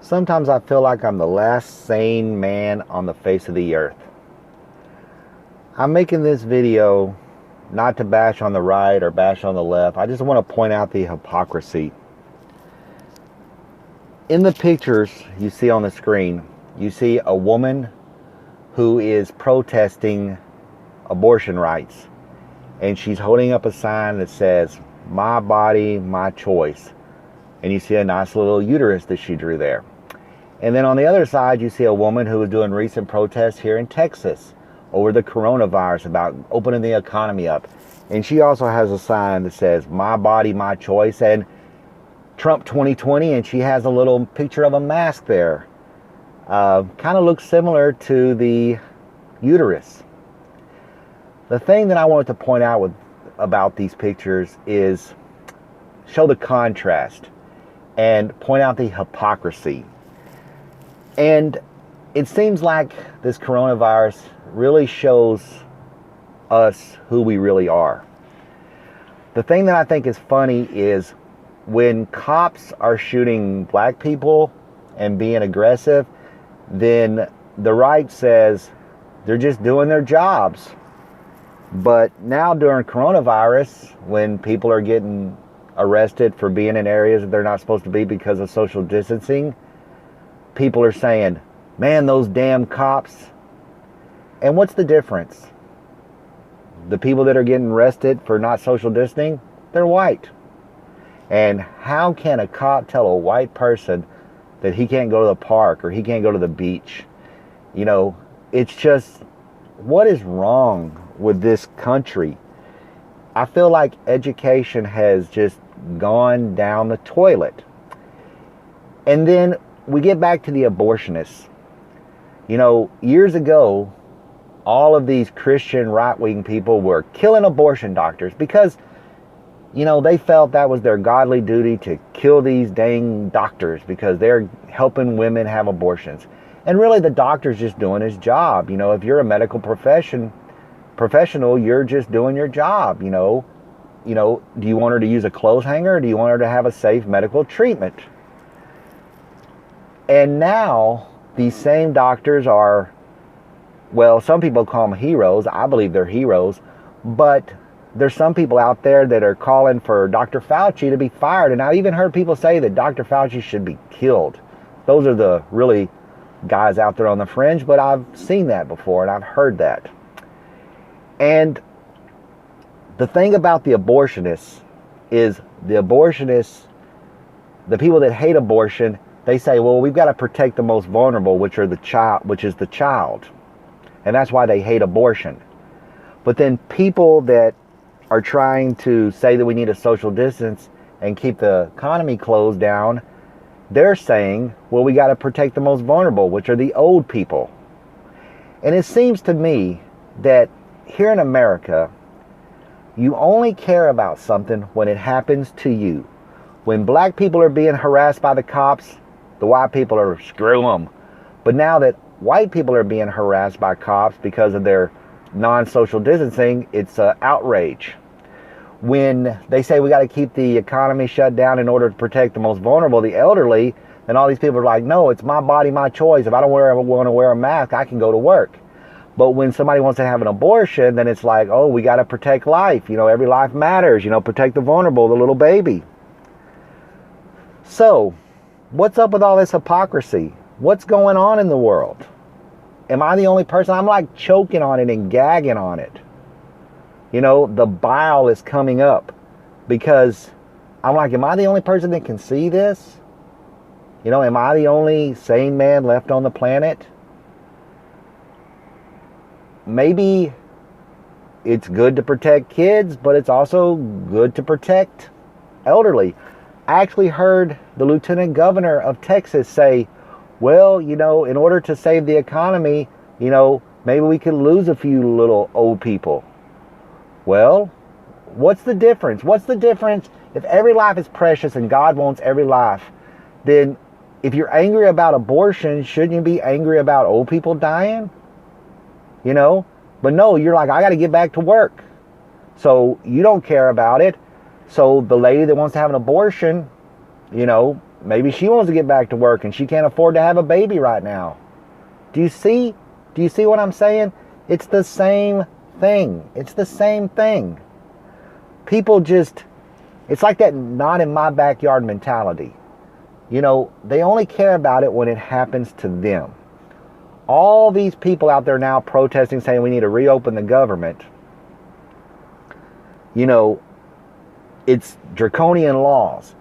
Sometimes I feel like I'm the last sane man on the face of the earth. I'm making this video not to bash on the right or bash on the left. I just want to point out the hypocrisy. In the pictures you see on the screen, you see a woman who is protesting abortion rights. And she's holding up a sign that says, "My body, my choice." And you see a nice little uterus that she drew there. And then on the other side, you see a woman who was doing recent protests here in Texas over the coronavirus, about opening the economy up. And she also has a sign that says, "My body, my choice," and Trump 2020, and she has a little picture of a mask there. Kind of looks similar to the uterus. The thing that I wanted to point out about these pictures is show the contrast and point out the hypocrisy. And it seems like this coronavirus really shows us who we really are. The thing that I think is funny is when cops are shooting black people and being aggressive, then the right says they're just doing their jobs. But now during coronavirus, when people are getting arrested for being in areas that they're not supposed to be because of social distancing, people are saying, "Man, those damn cops." And what's the difference? The people that are getting arrested for not social distancing, they're white. And how can a cop tell a white person that he can't go to the park or he can't go to the beach? You know, it's just, what is wrong with this country? I feel like education has just gone down the toilet. And then we get back to the abortionists. You know, years ago, all of these Christian right-wing people were killing abortion doctors because, you know, they felt that was their godly duty to kill these dang doctors because they're helping women have abortions. And really, the doctor's just doing his job. You know, if you're a medical professional, you're just doing your job. You know, do you want her to use a clothes hanger, or do you want her to have a safe medical treatment? And now these same doctors are, well, some people call them heroes. I believe they're heroes. But there's some people out there that are calling for Dr. Fauci to be fired. And I've even heard people say that Dr. Fauci should be killed. Those are the really guys out there on the fringe, but I've seen that before and I've heard that. And the thing about the abortionists is the people that hate abortion, they say, well, we've got to protect the most vulnerable, which is the child. And that's why they hate abortion. But then people that are trying to say that we need a social distance and keep the economy closed down, they're saying, well, we got to protect the most vulnerable, which are the old people. And it seems to me that here in America, you only care about something when it happens to you. When black people are being harassed by the cops, the white people are, screw them. But now that white people are being harassed by cops because of their non-social distancing, it's outrage. When they say we got to keep the economy shut down in order to protect the most vulnerable, the elderly, then all these people are like, no, it's my body, my choice. If I don't want to wear a mask, I can go to work. But when somebody wants to have an abortion, then it's like, oh, we got to protect life. You know, every life matters. You know, protect the vulnerable, the little baby. So, what's up with all this hypocrisy? What's going on in the world? Am I the only person? I'm like choking on it and gagging on it. You know, the bile is coming up because I'm like, am I the only person that can see this? You know, am I the only sane man left on the planet? Maybe it's good to protect kids, but it's also good to protect elderly. I actually heard the lieutenant governor of Texas say, well, you know, in order to save the economy, you know, maybe we could lose a few little old people. Well, what's the difference? What's the difference if every life is precious and God wants every life? Then if you're angry about abortion, shouldn't you be angry about old people dying? You know? But no, you're like, I got to get back to work. So you don't care about it. So the lady that wants to have an abortion, you know, maybe she wants to get back to work and she can't afford to have a baby right now. Do you see? Do you see what I'm saying? It's the same thing. It's the same thing. People just, it's like that not in my backyard mentality. You know, they only care about it when it happens to them. All these people out there now protesting, saying we need to reopen the government. You know, it's draconian laws.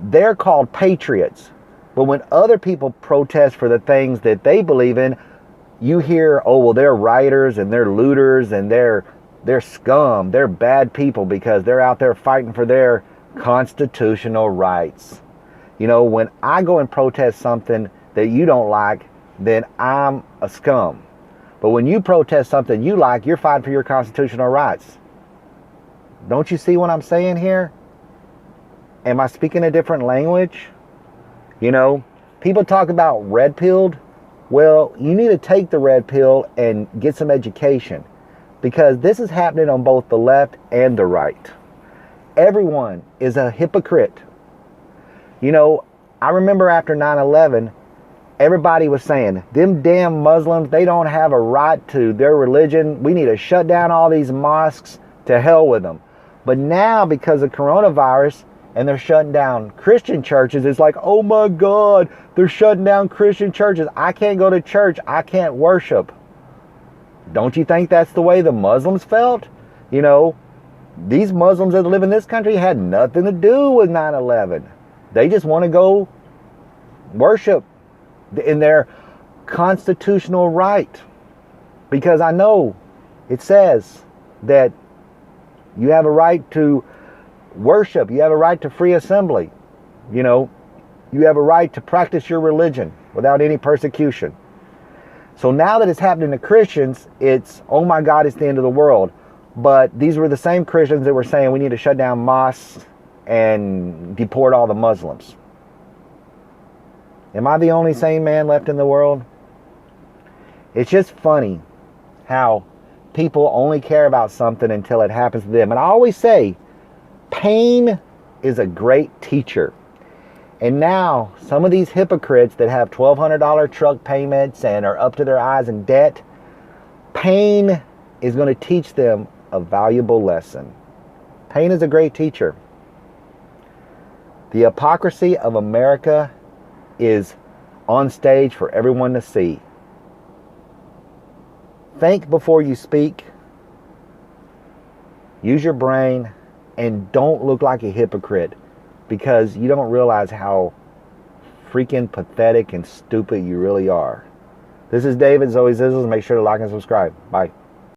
They're called patriots. But when other people protest for the things that they believe in, you hear, oh, well, they're rioters and they're looters and they're scum. They're bad people because they're out there fighting for their constitutional rights. You know, when I go and protest something that you don't like, then I'm a scum. But when you protest something you like, you're fighting for your constitutional rights. Don't you see what I'm saying here? Am I speaking a different language? You know, people talk about red-pilled. Well, you need to take the red pill and get some education, because this is happening on both the left and the right. Everyone is a hypocrite. You know, I remember after 9/11, everybody was saying, them damn Muslims, they don't have a right to their religion. We need to shut down all these mosques. To hell with them. But now, because of coronavirus, and they're shutting down Christian churches, it's like, oh my God, they're shutting down Christian churches. I can't go to church. I can't worship. Don't you think that's the way the Muslims felt? You know, these Muslims that live in this country had nothing to do with 9/11. They just want to go worship in their constitutional right. Because I know it says that you have a right to worship. You have a right to free assembly. You know, you have a right to practice your religion without any persecution. So now that it's happening to Christians, it's, oh my God, it's the end of the world. But these were the same Christians that were saying we need to shut down mosques and deport all the Muslims. Am I the only sane man left in the world? It's just funny how people only care about something until it happens to them. And I always say, pain is a great teacher. And now, some of these hypocrites that have $1,200 truck payments and are up to their eyes in debt, pain is going to teach them a valuable lesson. Pain is a great teacher. The hypocrisy of America is on stage for everyone to see. Think before you speak. Use your brain. And don't look like a hypocrite, because you don't realize how freaking pathetic and stupid you really are. This is David, Zoe Zizzles. Make sure to like and subscribe. Bye.